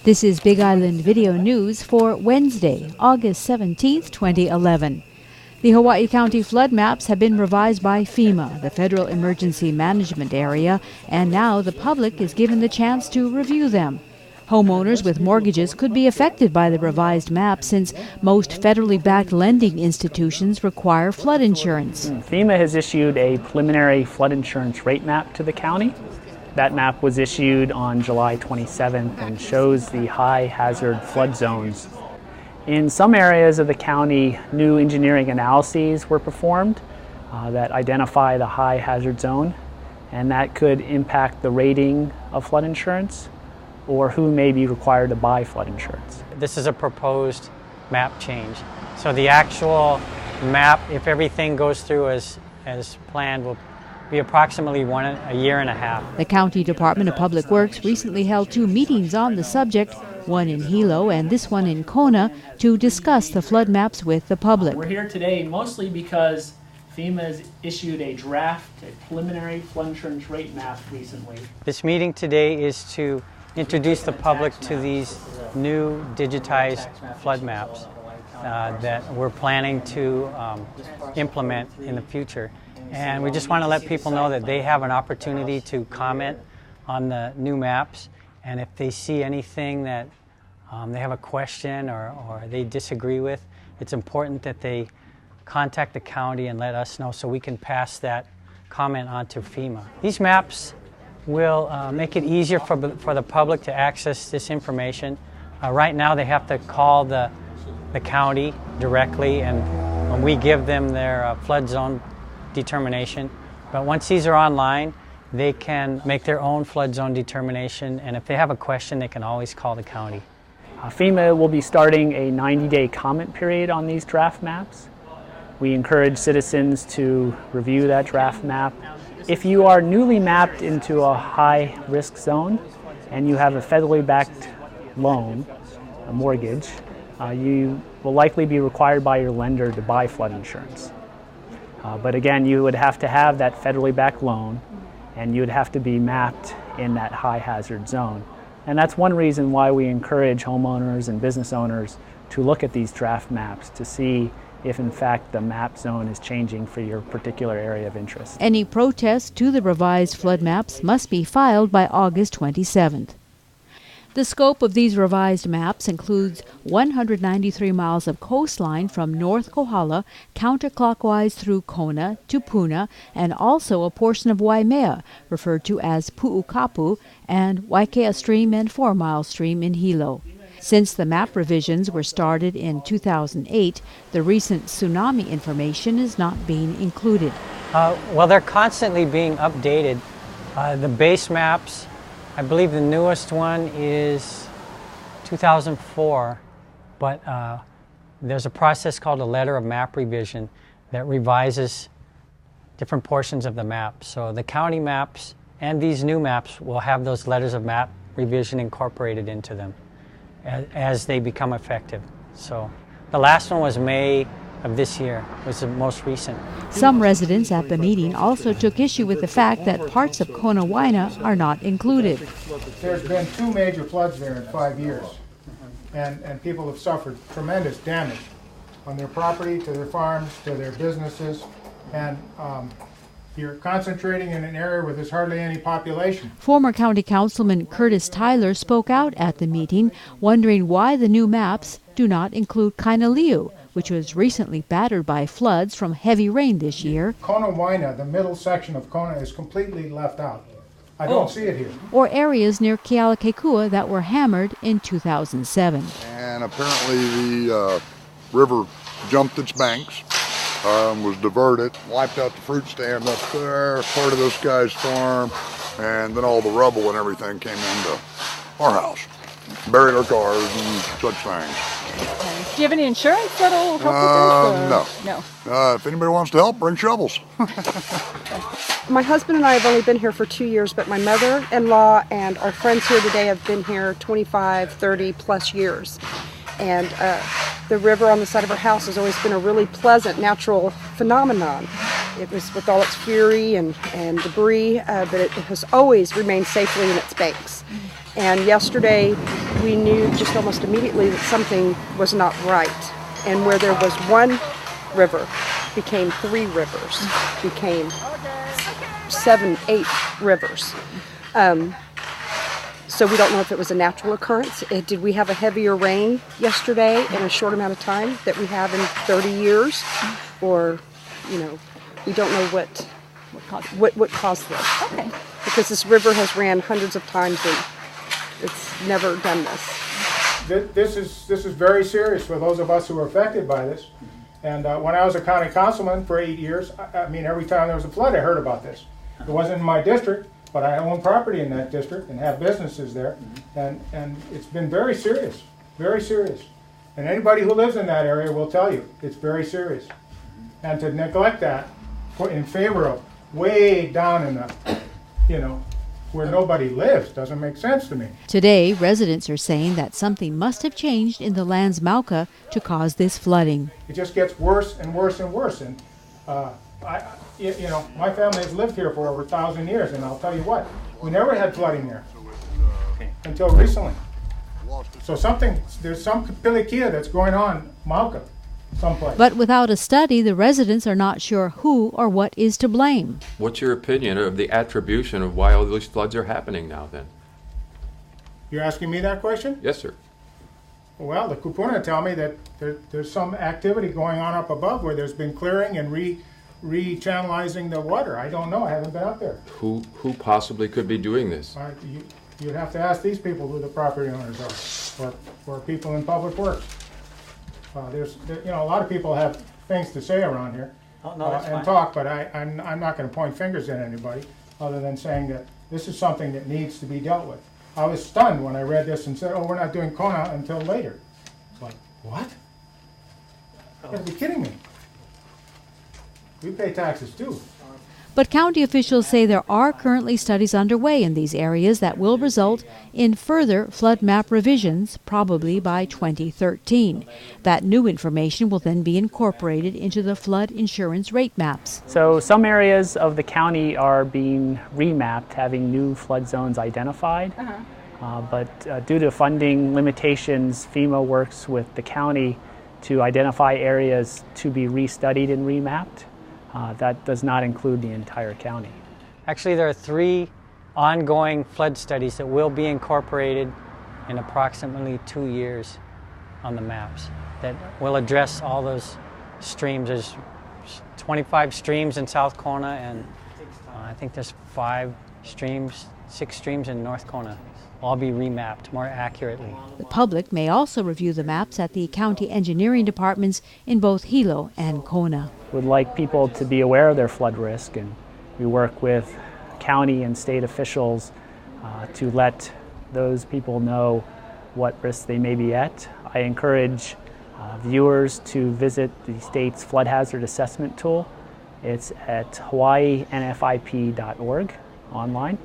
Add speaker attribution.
Speaker 1: This is Big Island Video News for Wednesday, August 17, 2011. The Hawaii County flood maps have been revised by FEMA, the Federal Emergency Management Area, and now the public is given the chance to review them. Homeowners with mortgages could be affected by the revised map since most federally backed lending institutions require flood insurance.
Speaker 2: FEMA has issued a preliminary flood insurance rate map to the county. That map was issued on July 27th and shows the high hazard flood zones. In some areas of the county, new engineering analyses were performed that identify the high hazard zone, and that could impact the rating of flood insurance or who may be required to buy flood insurance.
Speaker 3: This is a proposed map change. So the actual map, if everything goes through as planned, will be approximately a year and a half.
Speaker 1: The County Department of Public Works recently held 2 meetings on the subject, one in Hilo and this one in Kona, to discuss the flood maps with the public.
Speaker 2: We're here today mostly because FEMA has issued a preliminary flood insurance rate map recently.
Speaker 3: This meeting today is to introduce the public to these new digitized flood maps that we're planning to implement in the future. And we just want to let people know that they have an opportunity to comment on the new maps, and if they see anything that they have a question or they disagree with, it's important that they contact the county and let us know so we can pass that comment on to FEMA. These maps will make it easier for the public to access this information. Right now they have to call the county directly, and when we give them their flood zone determination. But once these are online, they can make their own flood zone determination, and if they have a question, they can always call the county.
Speaker 2: FEMA will be starting a 90-day comment period on these draft maps. We encourage citizens to review that draft map. If you are newly mapped into a high-risk zone and you have a federally backed loan, a mortgage, you will likely be required by your lender to buy flood insurance. But again, you would have to have that federally backed loan, and you would have to be mapped in that high hazard zone. And that's one reason why we encourage homeowners and business owners to look at these draft maps to see if in fact the map zone is changing for your particular area of interest.
Speaker 1: Any protest to the revised flood maps must be filed by August 27th. The scope of these revised maps includes 193 miles of coastline from North Kohala counterclockwise through Kona to Puna, and also a portion of Waimea, referred to as Pu'ukapu, and Waikea Stream and 4 Mile Stream in Hilo. Since the map revisions were started in 2008, the recent tsunami information is not being included.
Speaker 3: Well, they're constantly being updated. The base maps, I believe the newest one is 2004, but there's a process called a letter of map revision that revises different portions of the map. So the county maps and these new maps will have those letters of map revision incorporated into them as they become effective. So the last one was May of this year, was the most recent.
Speaker 1: Some residents at the meeting also took issue with the fact that parts of Kona Waina are not included.
Speaker 4: There's been 2 major floods there in 5 years, and people have suffered tremendous damage on their property, to their farms, to their businesses, and you're concentrating in an area where there's hardly any population.
Speaker 1: Former County Councilman Curtis Tyler spoke out at the meeting, wondering why the new maps do not include Kainaliu, which was recently battered by floods from heavy rain this year.
Speaker 4: Kona Waina, the middle section of Kona, is completely left out. I don't see it here.
Speaker 1: Or areas near Kealakekua that were hammered in 2007.
Speaker 5: And apparently the river jumped its banks, was diverted, wiped out the fruit stand up there, part of this guy's farm, and then all the rubble and everything came into our house. Buried our cars and such things.
Speaker 6: Do you have any insurance that'll help with this?
Speaker 5: No. If anybody wants to help, bring shovels.
Speaker 6: My husband and I have only been here for 2 years, but my mother-in-law and our friends here today have been here 25, 30 plus years. And the river on the side of our house has always been a really pleasant natural phenomenon. It was with all its fury and debris, but it has always remained safely in its banks. And yesterday, we knew just almost immediately that something was not right. And where there was one river, became 3 rivers, became 7, 8 rivers. So we don't know if it was a natural occurrence. Did we have a heavier rain yesterday in a short amount of time that we have in 30 years? Or, you know, we don't know what caused this.
Speaker 1: Okay.
Speaker 6: Because this river has ran hundreds of times and it's never done this.
Speaker 4: This is very serious for those of us who are affected by this. And when I was a county councilman for 8 years, I mean, every time there was a flood, I heard about this. It wasn't in my district, but I own property in that district and have businesses there. And it's been very serious, very serious. And anybody who lives in that area will tell you it's very serious. And to neglect that in favor of way down in the, you know, where nobody lives doesn't make sense to me.
Speaker 1: Today, residents are saying that something must have changed in the land's Mauka to cause this flooding.
Speaker 4: It just gets worse and worse and worse. And you know, my family has lived here for over 1,000 years, and I'll tell you what, we never had flooding there until recently. So there's some pilikia that's going on Mauka someplace.
Speaker 1: But without a study, the residents are not sure who or what is to blame.
Speaker 7: What's your opinion of the attribution of why all these floods are happening now then?
Speaker 4: You're asking me that question?
Speaker 7: Yes, sir.
Speaker 4: Well, the Kupuna tell me that there's some activity going on up above where there's been clearing and re-channelizing the water. I don't know. I haven't been up there.
Speaker 7: Who possibly could be doing this?
Speaker 4: You'd have to ask these people who the property owners are, or people in public works. You know, a lot of people have things to say around here and talk, but I'm not going to point fingers at anybody other than saying that this is something that needs to be dealt with. I was stunned when I read this and said, oh, we're not doing Kona until later. It's like, what? You gotta be kidding me. We pay taxes too.
Speaker 1: But county officials say there are currently studies underway in these areas that will result in further flood map revisions, probably by 2013. That new information will then be incorporated into the flood insurance rate maps.
Speaker 2: So some areas of the county are being remapped, having new flood zones identified. But due to funding limitations, FEMA works with the county to identify areas to be restudied and remapped. That does not include the entire county.
Speaker 3: Actually, there are 3 ongoing flood studies that will be incorporated in approximately 2 years on the maps that will address all those streams. There's 25 streams in South Kona, and I think there's 6 streams in North Kona. Will all be remapped more accurately.
Speaker 1: The public may also review the maps at the county engineering departments in both Hilo and Kona.
Speaker 2: Would like people to be aware of their flood risk, and we work with county and state officials to let those people know what risks they may be at. I encourage viewers to visit the state's flood hazard assessment tool. It's at hawaiinfip.org online.